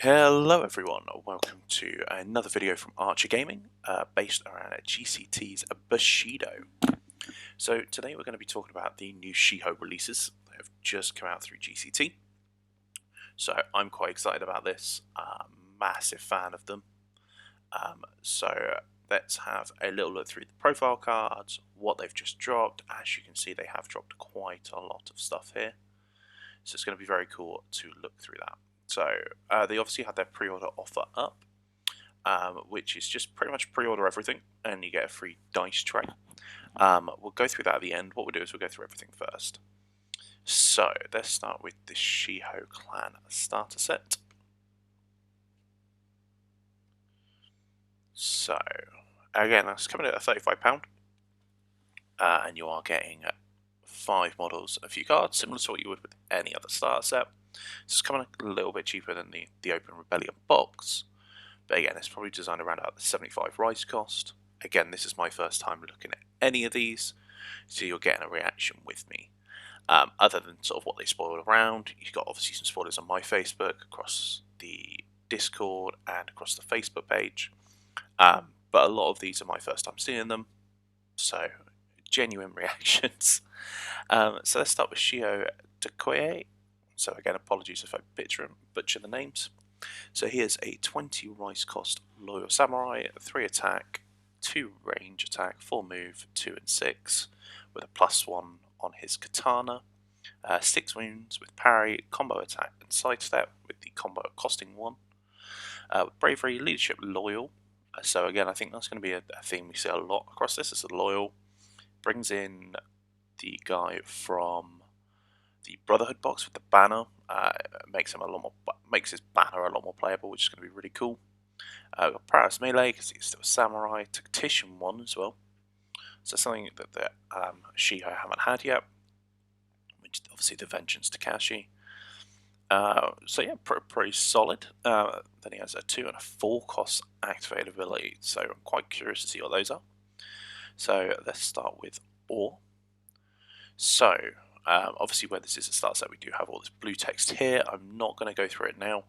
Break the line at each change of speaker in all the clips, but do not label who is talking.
Hello everyone, welcome to another video from Archer Gaming, based around GCT's Bushido. So today we're going to be talking about the new Shiho releases that have just come out through GCT. So I'm quite excited about this, massive fan of them. So let's have a little look through the profile cards, what they've just dropped. As you can see, they have dropped quite a lot of stuff here. So it's going to be very cool to look through that. So they obviously had their pre-order offer up, which is just pretty much pre-order everything and you get a free dice tray. We'll go through that at the end. What we'll do is we'll go through everything first. So let's start with the Shiho Clan starter set. So again, that's coming at £35, and you are getting 5 models, a few cards, similar to what you would with any other starter set. So it's coming a little bit cheaper than the Open Rebellion box, but again, it's probably designed around about the 75 rice cost. Again, this is my first time looking at any of these, so you're getting a reaction with me. Other than sort of what they spoiled around, you've got obviously some spoilers on my Facebook, across the Discord, and across the Facebook page. But a lot of these are my first time seeing them, so genuine reactions. So let's start with Shio Takoya. So again, apologies if I butcher the names. So he is a 20 rice cost loyal samurai, 3 attack, 2 range attack, 4 move, 2 and 6, with a +1 on his katana, 6 wounds with parry, combo attack and sidestep, with the combo costing 1. Bravery, leadership, loyal. So again, I think that's going to be a theme we see a lot across this. It's a loyal. Brings in the guy from the Brotherhood box with the banner. Makes his banner a lot more playable, which is going to be really cool. Got Prowess Melee because he's still a samurai. Tactician 1 as well. So something that the Shiho haven't had yet, which obviously the Vengeance Takashi. So yeah, pretty solid. Then he has a 2 and a 4 cost activated ability. So I'm quite curious to see what those are. So let's start with Ore. So obviously where this is a start set, we do have all this blue text here. I'm not going to go through it now,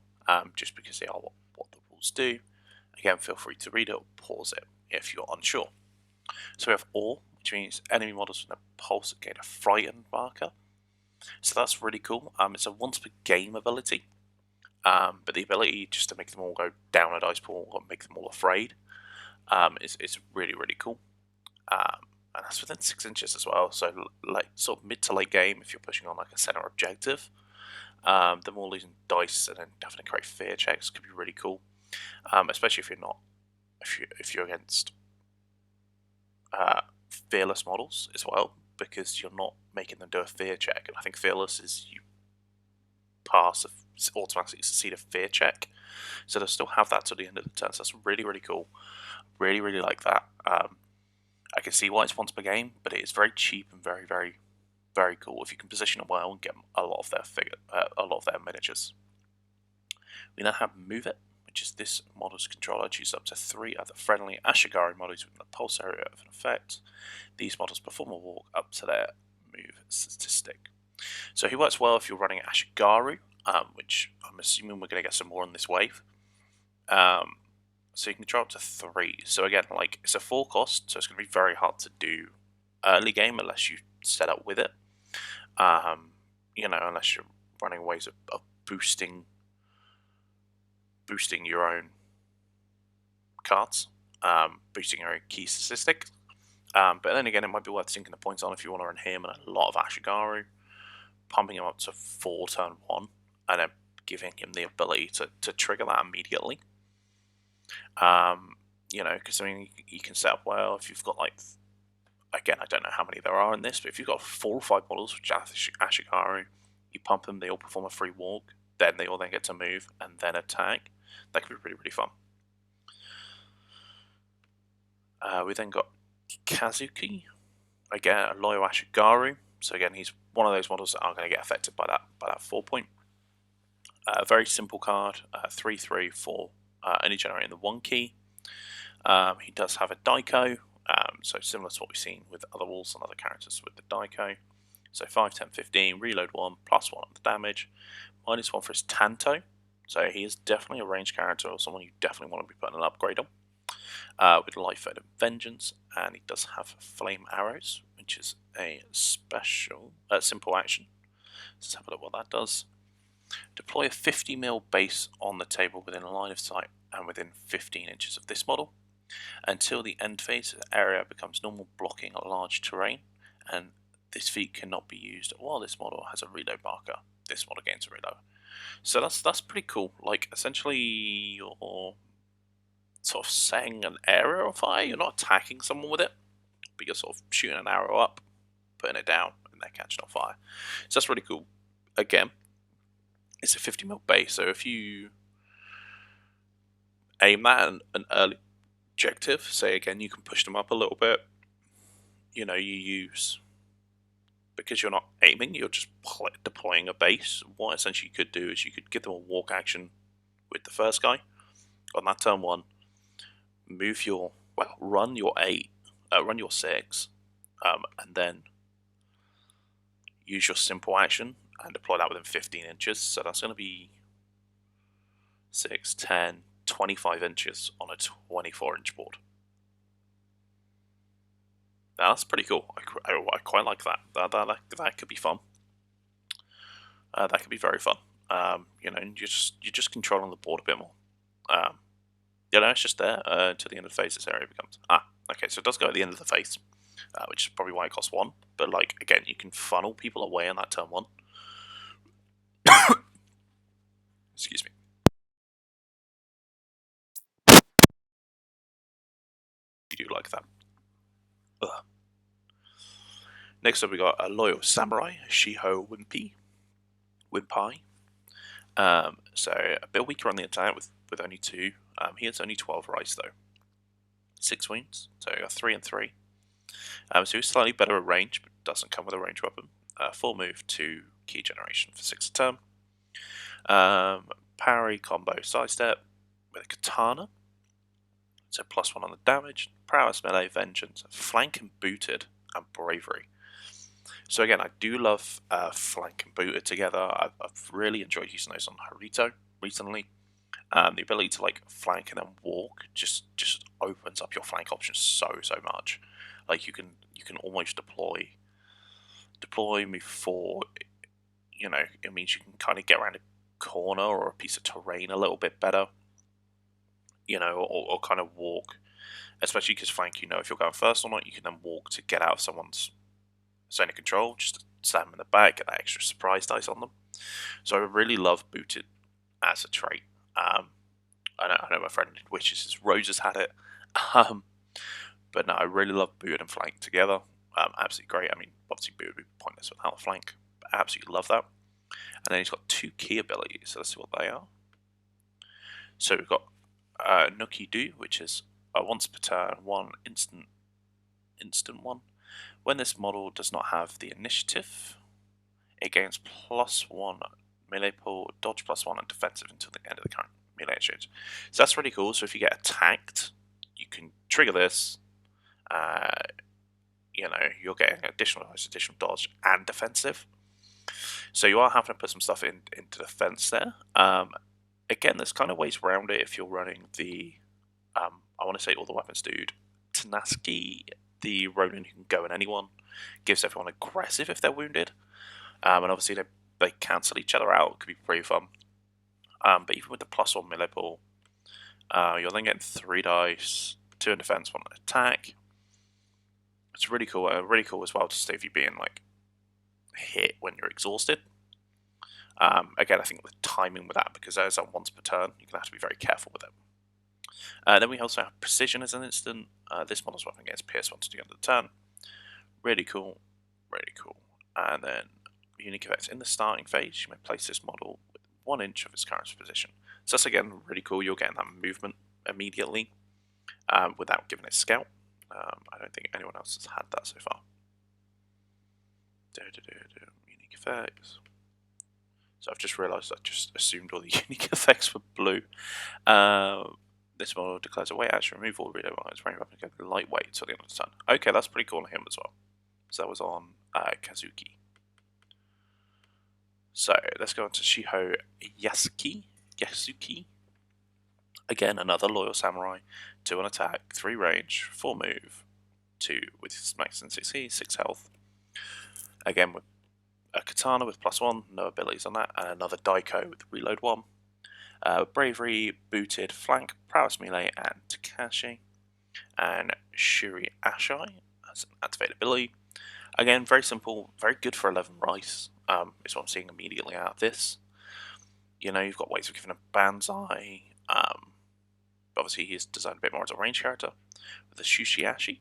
just because they are what the rules do. Again, feel free to read it or pause it if you're unsure. So we have Ore, which means enemy models with a pulse gain a frightened marker. So that's really cool. It's a once per game ability, but the ability just to make them all go down a dice pool or make them all afraid is really, really cool. And that's within 6 inches as well, so like sort of mid to late game, if you're pushing on like a center objective, the more losing dice and then having to create fear checks could be really cool, especially if you're against fearless models as well, because you're not making them do a fear check. And I think fearless is you pass automatically succeed a fear check, so they'll still have that till the end of the turn. So that's really, really cool. Really, really like that. I can see why it's once per game, but it is very cheap and very, very, very cool if you can position it well and get a lot of their miniatures. We now have Move It, which is this model's controller. Choose up to 3 other friendly Ashigari models within the pulse area of an effect. These models perform a walk up to their move statistic. So he works well if you're running Ashigari, which I'm assuming we're going to get some more in this wave. So you can control up to 3. So again, like, it's a 4 cost, so it's going to be very hard to do early game unless you set up with it. Unless you're running ways of boosting your own cards, boosting your own key statistic. But then again, it might be worth sinking the points on if you want to run him and a lot of Ashigaru, pumping him up to 4 turn 1, and then giving him the ability to trigger that immediately. Because I mean, you can set up well if you've got, like, again, I don't know how many there are in this, but if you've got 4 or 5 models with Ashigari, you pump them, they all perform a free walk, then they all then get to move and then attack. That could be really, really fun. We then got Kazuki, again a loyal Ashigaru. So again, he's one of those models that are going to get affected by that 4 point. Very simple card, 3/3 for only generating the 1 key. He does have a Daiko, so similar to what we've seen with other walls and other characters with the Daiko. So 5, 10, 15, reload 1, +1 on the damage, -1 for his Tanto, So he is definitely a ranged character, or someone you definitely want to be putting an upgrade on. With Life and Vengeance, and he does have Flame Arrows, which is a special, simple action. Let's have a look what that does. Deploy a 50 mil base on the table within a line of sight and within 15 inches of this model. Until the end phase, the area becomes normal, blocking a large terrain, and this feat cannot be used while this model has a reload marker. This model gains a reload. So that's pretty cool. Like, essentially, you're sort of setting an area on fire. You're not attacking someone with it, but you're sort of shooting an arrow up, putting it down, and they're catching on fire. So that's really cool. Again, it's a 50 mil base, so if you aim that at an early objective, say again, you can push them up a little bit. You know, you use, because you're not aiming, you're just deploying a base. What essentially you could do is you could give them a walk action with the first guy on that turn 1. Move your, well, run your 8, run your 6, and then use your simple action and deploy that within 15 inches. So that's going to be 6, 10, 25 inches on a 24-inch board. Now, that's pretty cool. I quite like that. That could be fun. That could be very fun. You know, you're just controlling the board a bit more. You know, it's just there until the end of the phase. This area becomes okay. So it does go at the end of the phase, which is probably why it costs 1. But like again, you can funnel people away on that turn 1. Excuse me. You do like that. Ugh. Next up, we got a loyal samurai, Shiho Wimpai. So a bit weaker on the attack with only 2. He has only 12 rice though. 6 wounds, so 3 and 3. So he's slightly better at range, but doesn't come with a range weapon. 4 move, 2 key generation for 6 a turn. Parry combo sidestep with a katana. So +1 on the damage, prowess, melee, vengeance, flank and booted, and bravery. So again, I do love flank and booted together. I've really enjoyed using those on Harito recently. The ability to like flank and then walk just opens up your flank options so much. Like you can almost deploy, move forward. You know, it means you can kind of get around a corner or a piece of terrain a little bit better. You know, or kind of walk, especially because flank, you know, if you're going first or not, you can then walk to get out of someone's zone of control, just to stab them in the back, get that extra surprise dice on them. So I really love booted as a trait. I know my friend Witches Roses had it, but no, I really love booted and flank together. Absolutely great. I mean, obviously booted would be pointless without a flank, but I absolutely love that. And then he's got 2 key abilities, so let's see what they are. So we've got Nuki Do, which is a once per turn, 1 instant 1. When this model does not have the initiative, it gains +1 melee pull, dodge +1, and defensive until the end of the current melee exchange. So that's really cool. So if you get attacked, you can trigger this. You know, you're getting additional dodge and defensive. So you are having to put some stuff into defense there. Again, there's kind of ways around it if you're running the, I want to say all the weapons dude, Tanaski, the Ronin who can go in anyone, gives everyone aggressive if they're wounded. And obviously they cancel each other out. It could be pretty fun. But even with the +1 melee pull, you're then getting 3 dice, 2 in defense, 1 in attack. It's really cool. Really cool as well to save you being like hit when you're exhausted. Again, I think the timing with that, because there's that once per turn, you're going to have to be very careful with it. Then we also have Precision as an instant. This model's weapon against PS1 to the end of the turn. Really cool. Really cool. And then unique effects. In the starting phase, you may place this model with 1 inch of its current position. So that's again really cool. You're getting that movement immediately without giving it scout. I don't think anyone else has had that so far. Unique effects. So I've just realised I just assumed all the unique effects were blue. This model declares a weight action, remove all reload while its range weapon goes lightweight until the end of the turn. Okay, that's pretty cool on him as well. So that was on Kazuki. So let's go on to Shiho Yasuke. Yasuki. Again, another loyal samurai. 2 on attack, 3 range, 4 move, 2 with his max and 6 health. Again, with a katana with +1, no abilities on that, and another Daiko with reload 1. Bravery, booted, flank, prowess melee, and Takashi. And Shuri Ashai as an activated ability. Again, very simple, very good for 11 rice. Is what I'm seeing immediately out of this. You know, you've got ways of giving a Banzai. Obviously, he's designed a bit more as a range character with the Shushiashi.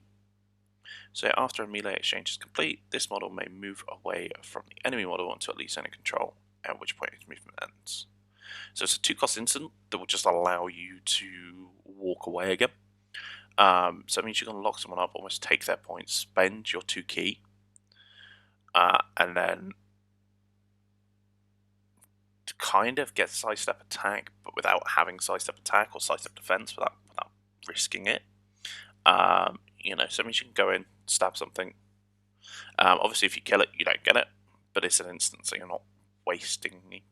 So after a melee exchange is complete, this model may move away from the enemy model until it leaves any control, at which point its movement ends. So it's a 2-cost instant that will just allow you to walk away again. So it means you can lock someone up, almost take their points, spend your 2 key, and then to kind of get sidestep attack, but without having sidestep attack or sidestep defense, without risking it. You know, so it means you can go in, stab something. Obviously, if you kill it, you don't get it, but it's an instant, so you're not wasting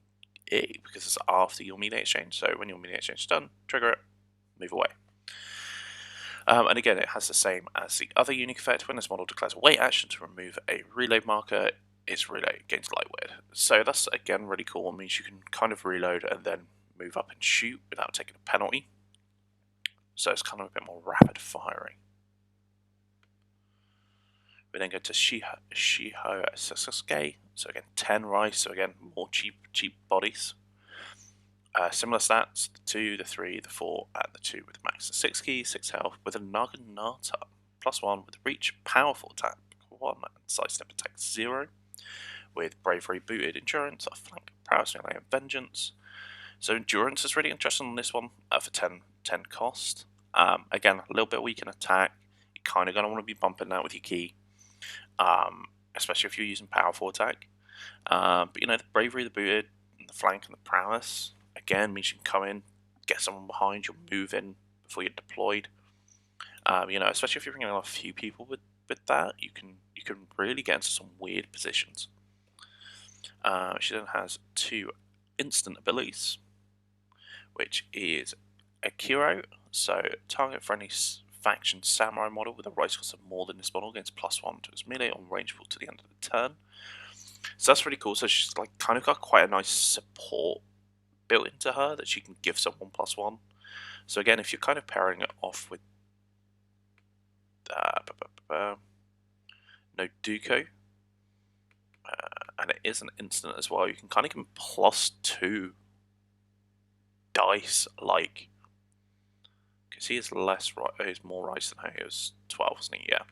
it because it's after your melee exchange. So when your melee exchange is done, trigger it, move away. And again, it has the same as the other unique effect. When this model declares a wait action to remove a reload marker, its reload gains lightweight. So that's, again, really cool. It means you can kind of reload and then move up and shoot without taking a penalty. So it's kind of a bit more rapid firing. We then go to Shiho Sasuke. So again, 10 rice. So again, more cheap bodies. Similar stats, the 2, the 3, the 4, and the 2 with the max of 6 keys, 6 health, with a Naginata, +1 with reach, powerful attack 1, and sidestep attack 0, with bravery, booted, endurance, a flank, prowess, melee, and vengeance. So endurance is really interesting on this one for 10 cost. Again, a little bit weak in attack. You're kind of going to want to be bumping that with your key, especially if you're using powerful attack. But you know, the bravery, the booted, and the flank, and the prowess, again, means you can come in, get someone behind, you'll move in before you're deployed. You know, especially if you're bringing a few people with that, you can really get into some weird positions. She then has 2 instant abilities, which is Akiro. So target for any faction samurai model with a rice cost of more than this model gains +1 to its melee on range to the end of the turn. So that's really cool. So she's like kind of got quite a nice support built into her that she can give someone +1. So again, if you're kind of pairing it off with no Duko, and it is an instant as well, you can kind of give him +2 dice, like, because he is he's more rice than her. He was 12, wasn't he? Yeah.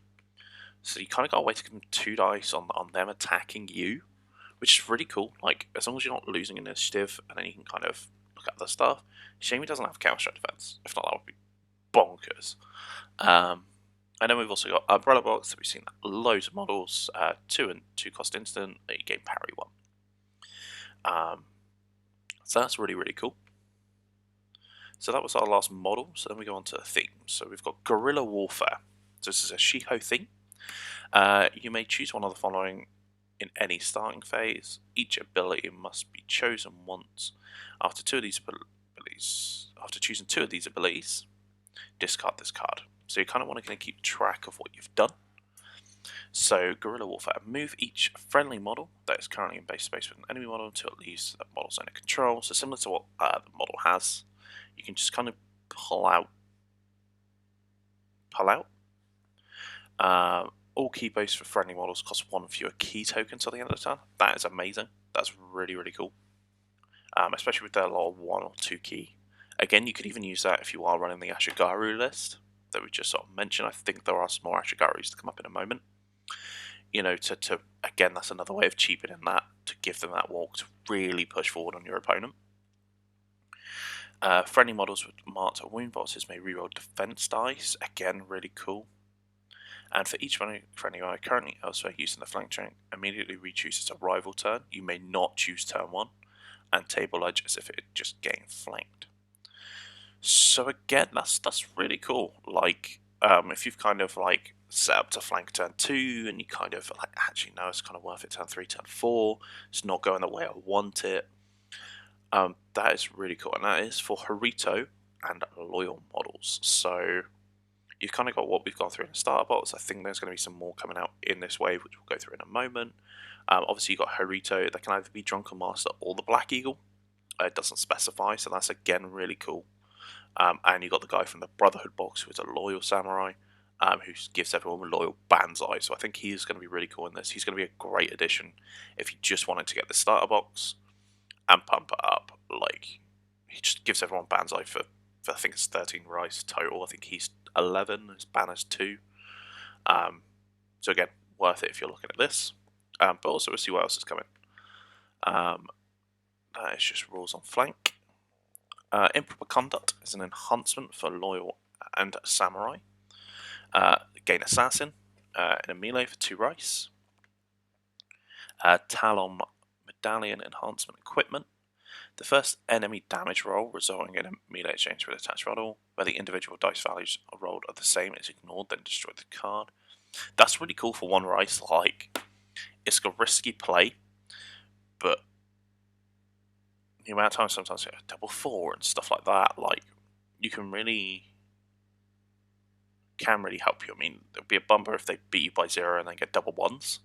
So you kind of got a way to give him 2 dice on them attacking you, which is really cool. Like, as long as you're not losing initiative, and then you can kind of look at other stuff. Shame he doesn't have counter strike defense. If not, that would be bonkers. And then we've also got Umbrella Box, that we've seen loads of models, 2 and 2 cost instant, you gain parry 1. So that's really, really cool. So that was our last model. So then we go on to the themes. So we've got Guerrilla Warfare. So this is a Shiho theme. You may choose one of the following in any starting phase. Each ability must be chosen once. After choosing 2 of these abilities, discard this card. So you kind of want to keep track of what you've done. So Guerrilla Warfare, move each friendly model that is currently in base space with an enemy model until it leaves that model's under control. So similar to what the model has, you can just kind of pull out. All key boasts for friendly models cost 1 fewer key tokens at the end of the turn. That is amazing. That's really, really cool. Especially with their lot of 1 or 2 key. Again, you could even use that if you are running the Ashigari list that we just sort of mentioned. I think there are some more Ashigaris to come up in a moment. You know, to again, that's another way of cheapening that, to give them that walk to really push forward on your opponent. Friendly models with marked wound boxes may reroll defense dice. Again, really cool. And for each friendly ally currently elsewhere using the flank train, immediately re-chooses a rival turn. You may not choose turn 1, and table edge as if it had just getting flanked. So again, that's really cool. Like, if you've kind of like set up to flank turn 2, and you kind of like, actually no, it's kind of worth it turn 3, turn 4. It's not going the way I want it. That is really cool, and that is for Harito and Loyal models. So you've kind of got what we've gone through in the starter box. I think there's going to be some more coming out in this wave, which we'll go through in a moment. Obviously, you've got Harito that can either be Drunken Master or the Black Eagle. It doesn't specify, so that's again really cool. And you've got the guy from the Brotherhood box who is a loyal samurai, who gives everyone a loyal banzai. So I think he is going to be really cool in this. He's going to be a great addition if you just wanted to get the starter box and pump it up. Like, he just gives everyone banzai for I think it's 13 rice total. I think he's 11, his banner's 2. So again, worth it if you're looking at this. But also we'll see what else is coming. That is just rules on flank. Improper Conduct is an enhancement for Loyal and Samurai. Gain Assassin in a melee for 2 rice. Talon Medallion Enhancement Equipment. The first enemy damage roll resulting in a melee exchange with attached model, where the individual dice values are rolled are the same, is ignored, then destroy the card. That's really cool for 1 rice. Like, it's a risky play, but the amount of times sometimes you have double 4 and stuff like that, like, you can really help you. I mean, it would be a bumper if they beat you by 0 and then get double 1s.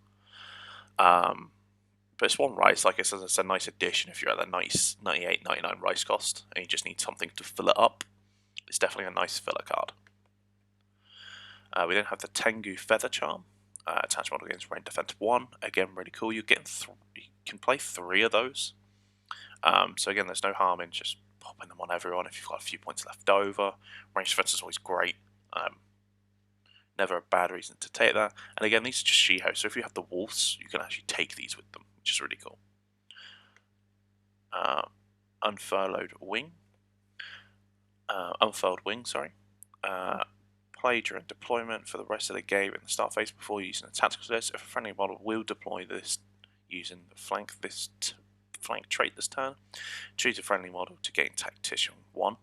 But it's 1 rice. Like I said, it's a nice addition if you're at the nice 98, 99 rice cost and you just need something to fill it up. It's definitely a nice filler card. We then have the Tengu Feather Charm. Attached model against rain defense 1. Again, really cool. You can play 3 of those. So again, there's no harm in just popping them on everyone if you've got a few points left over. Range defense is always great. Never a bad reason to take that. And again, these are just Shiho, so if you have the wolves, you can actually take these with them, which is really cool. Unfurled wing. Unfurled wing, sorry. Play during deployment for the rest of the game in the start phase before using a tactical list. If a friendly model will deploy this using the flank trait this turn, choose a friendly model to gain Tactician 1.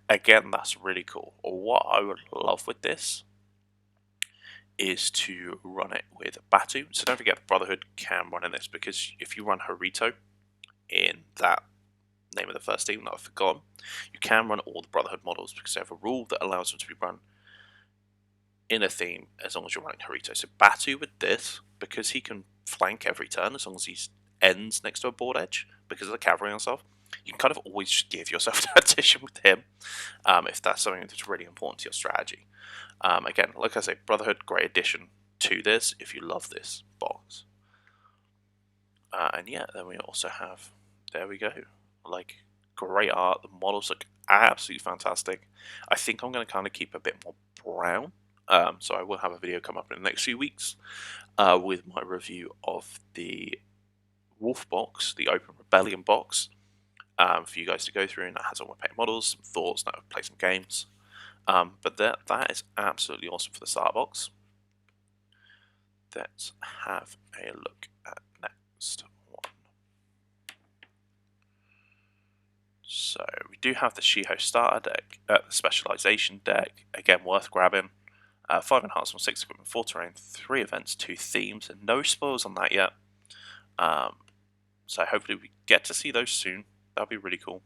Again, that's really cool. What I would love with this is to run it with Batu. So don't forget the Brotherhood can run in this, because if you run Harito in that name of the first team that I've forgotten, you can run all the Brotherhood models because they have a rule that allows them to be run in a theme as long as you're running Harito. So Batu with this, because he can flank every turn as long as he ends next to a board edge because of the cavalry and stuff, you can kind of always just give yourself tactician with him if that's something that's really important to your strategy. Again, like I say, Brotherhood, great addition to this if you love this box. And yeah, then we also have, there we go, like, great art. The models look absolutely fantastic. I think I'm going to kind of keep a bit more brown. So I will have a video come up in the next few weeks with my review of the Wolf box, the Open Rebellion box, for you guys to go through, and that has all my paint models, some thoughts, and I've played some games. But that is absolutely awesome for the starter box. Let's have a look at next one. So we do have the Shiho starter deck, the specialization deck, again worth grabbing. 5 enhancements, 6 equipment, 4 terrain, 3 events, 2 themes, and no spoils on that yet. So hopefully we get to see those soon. That'll be really cool.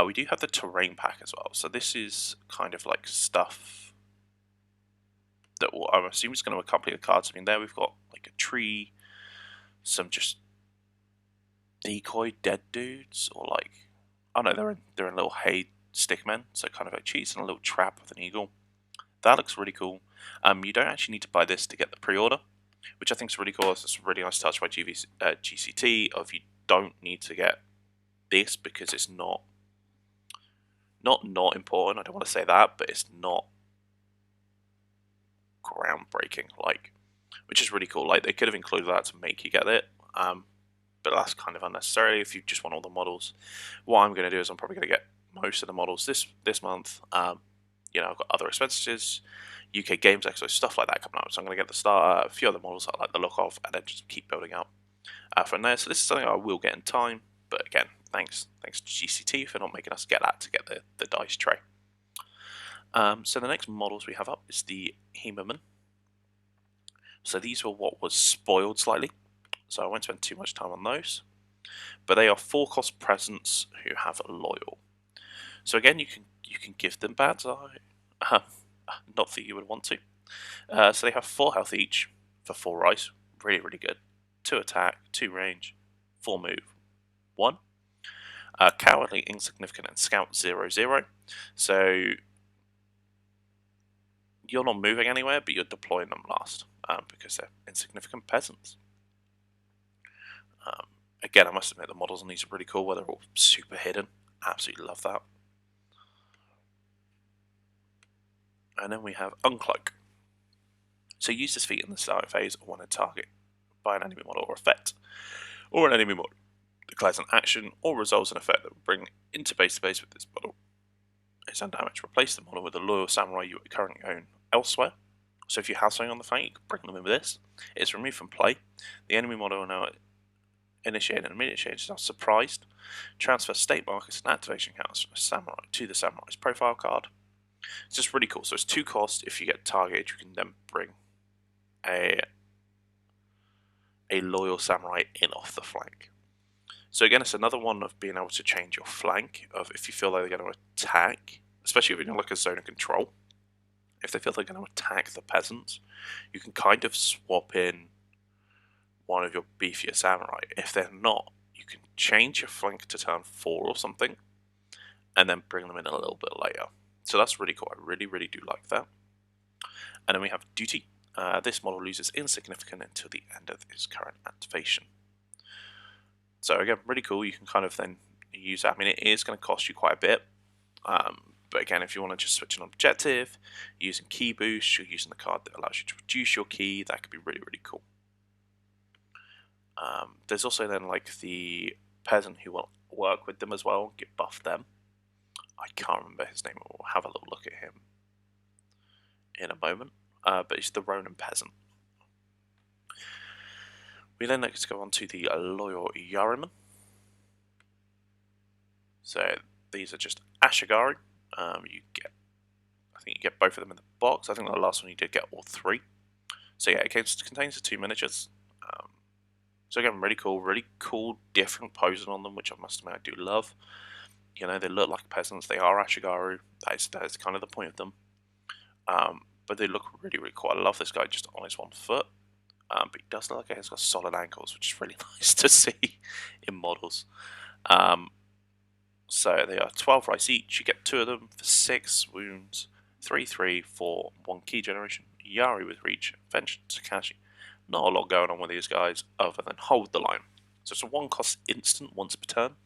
We do have the terrain pack as well. So this is kind of like stuff that I'm assuming is going to accompany the cards. I mean, there we've got like a tree, some just decoy dead dudes, or like, oh no, they're in little hay stickmen, so kind of like cheats and a little trap with an eagle. That looks really cool. You don't actually need to buy this to get the pre-order, which I think is really cool. It's a really nice touch by GCT of you don't need to get this because it's not important. I don't want to say that, but it's not groundbreaking, like, which is really cool. Like, they could have included that to make you get it, but that's kind of unnecessary if you just want all the models. What I'm going to do is I'm probably going to get most of the models this month. You know, I've got other expenses, UK Games Expo, stuff like that coming up. So I'm going to get the starter, a few other models I like the look of, and then just keep building up from there. So this is something I will get in time. But again, thanks to GCT for not making us get that to get the dice tray. So the next models we have up is the Hemomen. So these were what was spoiled slightly. So I won't spend too much time on those. but they are 4-cost presents who have loyal. So again, you can give them bad eye. Not that you would want to. So they have 4 health each for 4 rice. Really, really good. 2 attack, 2 range, 4 move, 1. Cowardly, insignificant, and scout 0/0. So you're not moving anywhere, but you're deploying them last because they're insignificant peasants. Again, I must admit the models on these are really cool, where they're all super hidden. Absolutely love that. And then we have Uncloak. So use this feat in the start phase or when a target by an enemy model or effect, or an enemy model declares an action or resolves an effect that will bring into base to base with this model. It's undamaged. Replace the model with a loyal samurai you currently own elsewhere. So if you have something on the flank, you can bring them in with this. It's removed from play. The enemy model will now initiate an immediate change. Now surprised. Transfer state markers and activation counters from the samurai to the samurai's profile card. It's just really cool. So it's 2 cost. If you get targeted, you can then bring a loyal samurai in off the flank. So again, it's another one of being able to change your flank of if you feel like they're going to attack, especially if you're like a zone of control. If they feel they're going to attack the peasants, you can kind of swap in one of your beefier samurai. If they're not, you can change your flank to turn 4 or something, and then bring them in a little bit later. So that's really cool. I really, really do like that. And then we have Duty. This model loses insignificant until the end of its current activation. So again, really cool. You can kind of then use that. I mean, it is going to cost you quite a bit. But again, if you want to just switch an objective, using key boost, you're using the card that allows you to reduce your key. That could be really, really cool. There's also then like the peasant who will work with them as well, get buff them. I can't remember his name. We'll have a little look at him in a moment. But it's the Ronin peasant. We then next go on to the loyal Yariman. So these are just Ashigari. You get, I think you get both of them in the box. I think the last one you did get all 3. So yeah, it contains the 2 miniatures. So again, really cool different poses on them, which I must admit I do love. You know, they look like peasants. They are Ashigaru. That is kind of the point of them. But they look really, really cool. I love this guy just on his 1 foot. But he does look like he's got solid ankles, which is really nice to see in models. So they are 12 rice each. You get 2 of them for 6 wounds, 3, 4, 1 key generation. Yari with reach, Vengeance, Takashi. Not a lot going on with these guys other than hold the line. So it's a 1-cost instant once per turn.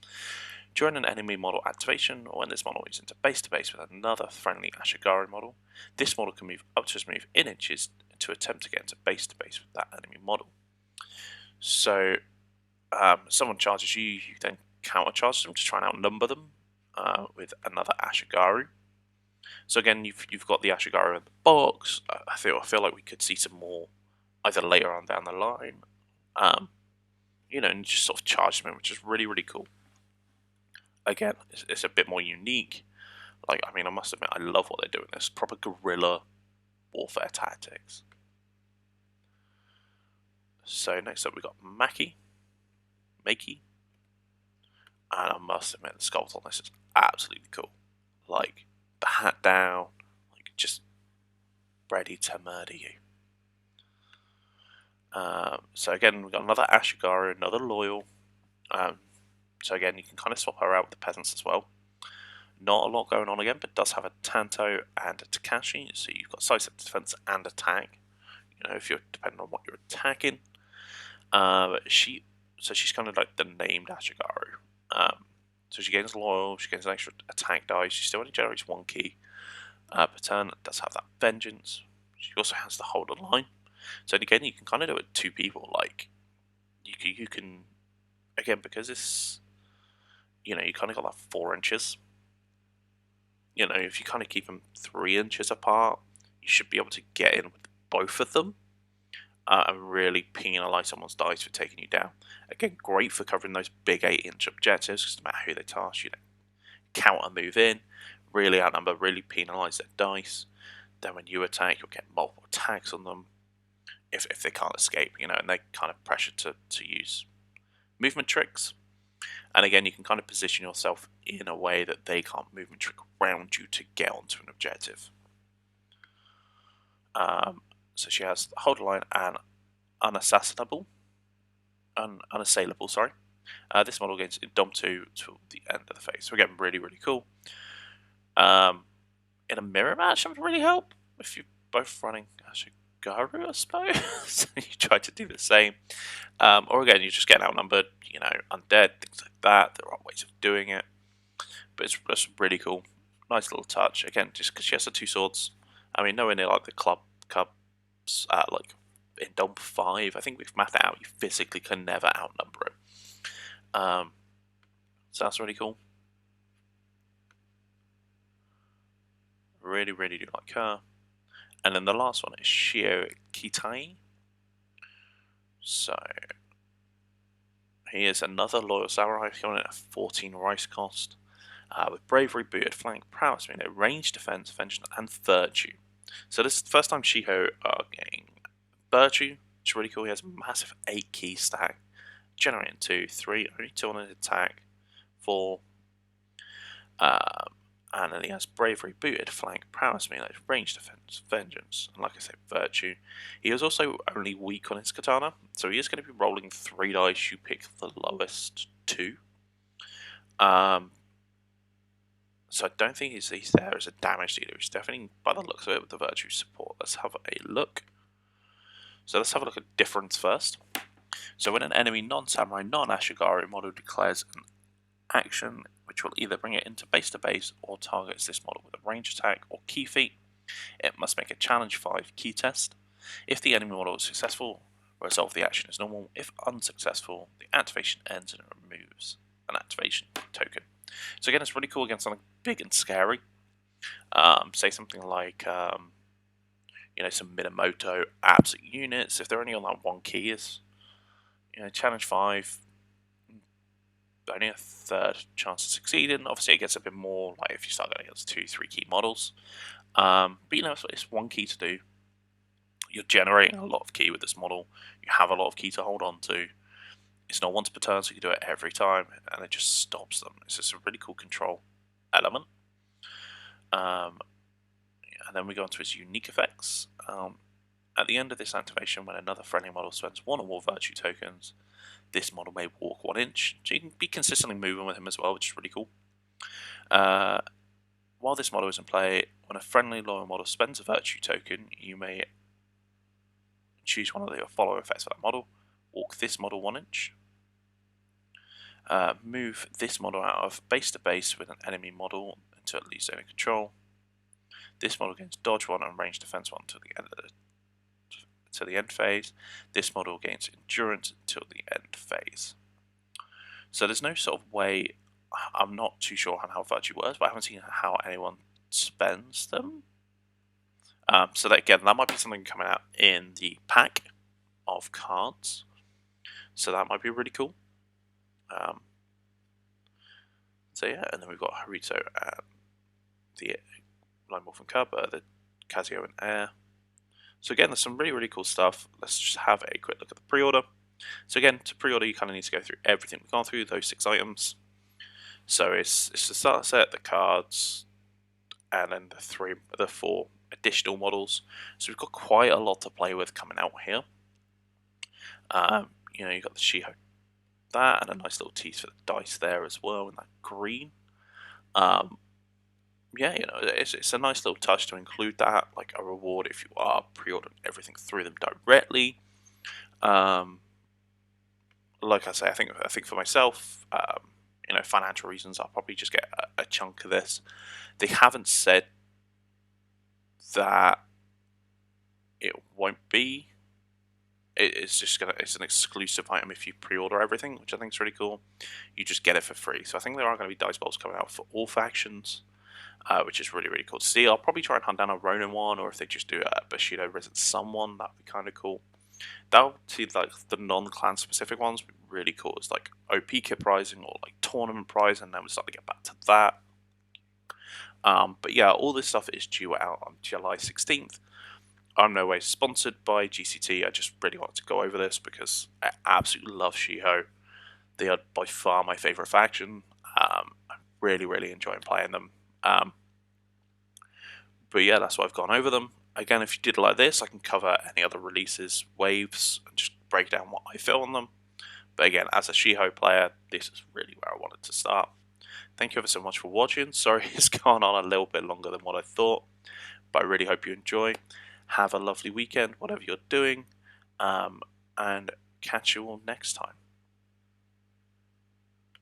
During an enemy model activation, or when this model is into base to base with another friendly Ashigari model, this model can move up to its move in inches to attempt to get into base to base with that enemy model. So someone charges you, you then counter charge them to try and outnumber them with another Ashigari. So again, you've got the Ashigari in the box. I feel like we could see some more either later on down the line, you know, and just sort of charge them in, which is really, really cool. Again, it's a bit more unique. Like, I mean, I must admit, I love what they're doing. This proper guerrilla warfare tactics. So next up, we've got Maki, and I must admit, the sculpt on this is absolutely cool. Like the hat down, like just ready to murder you. So again, we've got another Ashigari, another loyal. So again, you can kind of swap her out with the peasants as well. Not a lot going on again, but does have a Tanto and a Takashi, so you've got sidestep, defense, and attack. You know, if you're depending on what you're attacking. She's kind of like the named Ashigaru. So she gains loyal, she gains an extra attack die. She still only generates 1 key per turn. Does have that vengeance. She also has the hold on line. So again, you can kind of do it with 2 people. Like you can again, because it's, you know, you kind of got that 4 inches. You know, if you kind of keep them 3 inches apart, you should be able to get in with both of them and really penalise someone's dice for taking you down. Again, great for covering those big 8-inch objectives, because no matter who they task, you know, counter move in, really outnumber, really penalise their dice. Then when you attack, you'll get multiple attacks on them if they can't escape, you know, and they kind of pressure to use movement tricks. And again, you can kind of position yourself in a way that they can't move and trick around you to get onto an objective. So she has Hold Line and Unassailable. Sorry. This model gains Indomptu to the end of the phase. So again, really, really cool. In a mirror match, that would really help if you're both running Ashigari, I suppose. You try to do the same. Or again, you're just getting outnumbered, undead, things like that. There are ways of doing it. But it's really cool. Nice little touch. Again, just because she has the 2 swords. I mean, nowhere near like the Cubs, like in Dom 5. I think we've mapped it out. You physically can never outnumber it. So that's really cool. Really, really do like her. And then the last one is Shio Takoya. So he is another loyal samurai coming in at 14 rice cost. With bravery, booted flank, prowess, range, defense, vengeance, and virtue. So this is the first time Shiho are getting virtue, which is really cool. He has a massive 8 key stack, generating 2, 3, only 2 on his attack, 4. And then he has bravery, booted flank, prowess, range, defense, vengeance, and like I said, virtue. He is also only weak on his katana, so he is going to be rolling 3 dice. You pick the lowest 2. So I don't think he's there as a damage dealer. He's definitely, by the looks of it, with the virtue support. Let's have a look. So let's have a look at difference first. So when an enemy non-samurai, non-Ashigari model declares an action which will either bring it into base to base or targets this model with a range attack or key feat, it must make a challenge 5 key test. If the enemy model is successful, resolve the action as normal. If unsuccessful, the activation ends and it removes an activation token. So again, it's really cool against something big and scary. Say something like, some Minamoto absolute units. If they're only on that 1 key, is challenge 5, only a 3rd chance of succeeding. Obviously, it gets a bit more like if you start going against 2, 3 key models. But it's 1 key to do. You're generating a lot of key with this model. You have a lot of key to hold on to. It's not once per turn, so you can do it every time, and it just stops them. It's just a really cool control element. And then we go on to its unique effects. At the end of this activation, when another friendly model spends 1 or more virtue tokens, this model may walk 1 inch. So you can be consistently moving with him as well, which is really cool. While this model is in play, when a friendly loyal model spends a virtue token, you may choose one of the following effects for that model. Walk this model 1 inch. Move this model out of base to base with an enemy model until it leaves zone of control. This model gains dodge 1 and range defense 1 until the end phase. This model gains endurance until the end phase. So there's no sort of way. I'm not too sure on how virtue works, but I haven't seen how anyone spends them. So that again, that might be something coming out in the pack of cards. So that might be really cool. So yeah, and then we've got Haruto and the Lone Wolf and Cub, the Kazuo and Air. So again, there's some really, really cool stuff. Let's just have a quick look at the pre-order. So again, to pre-order, you kind of need to go through everything we've gone through, those 6 items. So it's the starter set, the cards, and then the 4 additional models. So we've got quite a lot to play with coming out here. You've got the Shiho, that, and a nice little tease for the dice there as well in that green. It's a nice little touch to include that, like a reward if you are pre-ordering everything through them directly. Like I say, I think for myself, financial reasons, I'll probably just get a chunk of this. They haven't said that it won't be. It's an exclusive item if you pre-order everything, which I think is really cool. You just get it for free. So I think there are going to be dice bowls coming out for all factions, which is really, really cool to see. I'll probably try and hunt down a Ronin one, or if they just do a Bushido Risen Sun one, that would be kind of cool. That would see like the non-clan specific ones would be really cool. It's like OP Kip Rising or like Tournament Prize, and then we'll start to get back to that. But yeah, all this stuff is due out on July 16th. I'm no way sponsored by GCT. I just really wanted to go over this because I absolutely love Shiho. They are by far my favourite faction. I'm really enjoying playing them. But yeah, that's why I've gone over them. Again, if you did like this, I can cover any other releases, waves, and just break down what I feel on them. But again, as a Shiho player, this is really where I wanted to start. Thank you ever so much for watching. Sorry it's gone on a little bit longer than what I thought, but I really hope you enjoy. Have a lovely weekend, whatever you're doing, and catch you all next time.